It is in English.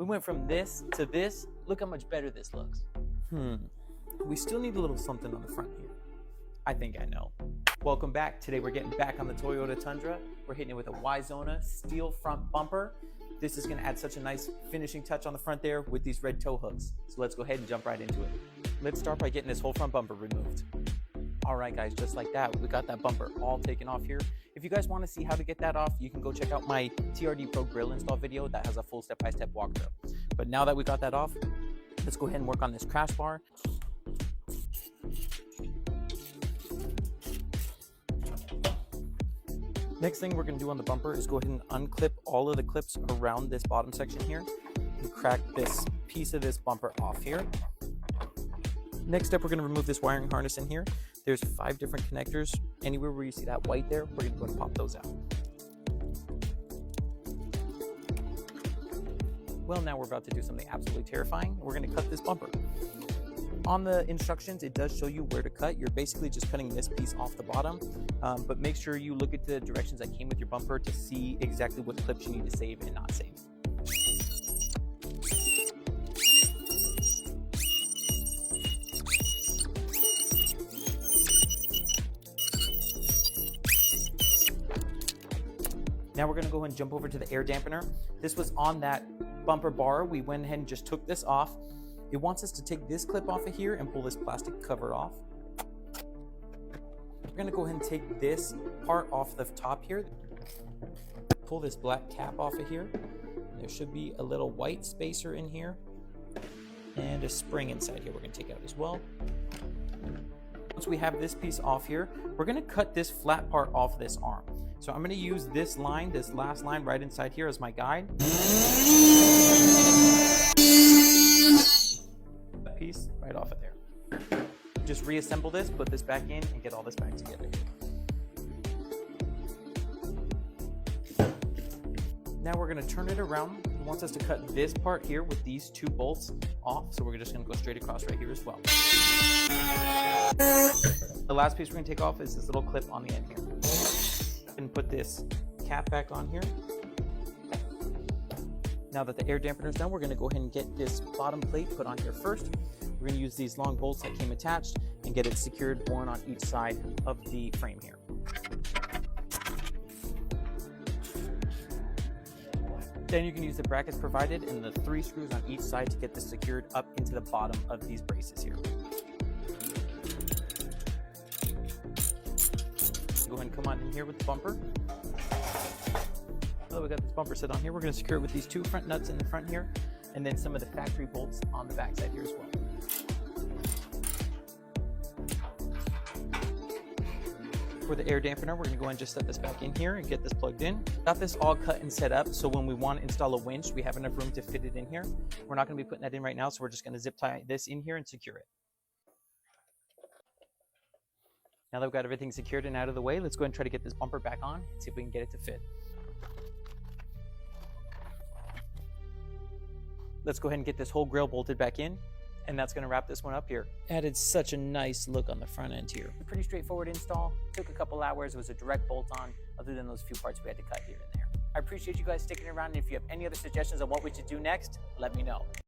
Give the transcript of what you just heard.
We went from this to this. Look how much better this looks. We still need a little something on the front here. I think I know. Welcome back. Today we're getting back on the Toyota Tundra. We're hitting it with a Yzona steel front bumper. This is gonna add such a nice finishing touch on the front there with these red tow hooks. So let's go ahead and jump right into it. Let's start by getting this whole front bumper removed. All right guys, just like that, we got that bumper all taken off here. If you guys wanna see how to get that off, you can go check out my TRD Pro grill install video that has a full step-by-step walkthrough. But now that we got that off, let's go ahead and work on this crash bar. Next thing we're gonna do on the bumper is go ahead and unclip all of the clips around this bottom section here and crack this piece of this bumper off here. Next step, we're gonna remove this wiring harness in here. There's 5 different connectors. Anywhere where you see that white there, we're gonna go and pop those out. Well, now we're about to do something absolutely terrifying. We're gonna cut this bumper. On the instructions, it does show you where to cut. You're basically just cutting this piece off the bottom, but make sure you look at the directions that came with your bumper to see exactly what clips you need to save and not save. Now we're gonna go ahead and jump over to the air dampener. This was on that bumper bar. We went ahead and just took this off. It wants us to take this clip off of here and pull this plastic cover off. We're gonna go ahead and take this part off the top here. Pull this black cap off of here. There should be a little white spacer in here and a spring inside here we're gonna take out as well. Once we have this piece off here, we're gonna cut this flat part off this arm. So I'm gonna use this line, this last line right inside here as my guide. That piece right off of there. Just reassemble this, put this back in, and get all this back together. Now we're gonna turn it around. It wants us to cut this part here with these 2 bolts off. So we're just gonna go straight across right here as well. The last piece we're gonna take off is this little clip on the end here. And put this cap back on here. Now that the air dampener is done, we're gonna go ahead and get this bottom plate put on here first. We're gonna use these long bolts that came attached and get it secured, one on each side of the frame here. Then you can use the brackets provided and the 3 screws on each side to get this secured up into the bottom of these braces here. Go ahead and come on in here with the bumper. Now that we got this bumper set on here, we're going to secure it with these 2 front nuts in the front here, and then some of the factory bolts on the back side here as well. For the air dampener, we're going to go and just set this back in here and get this plugged in. Got this all cut and set up, so when we want to install a winch, we have enough room to fit it in here. We're not going to be putting that in right now, so we're just going to zip tie this in here and secure it. Now that we've got everything secured and out of the way, let's go ahead and try to get this bumper back on and see if we can get it to fit. Let's go ahead and get this whole grill bolted back in, and that's gonna wrap this one up here. Added such a nice look on the front end here. Pretty straightforward install. Took a couple hours. It was a direct bolt on, other than those few parts we had to cut here and there. I appreciate you guys sticking around, and if you have any other suggestions on what we should do next, let me know.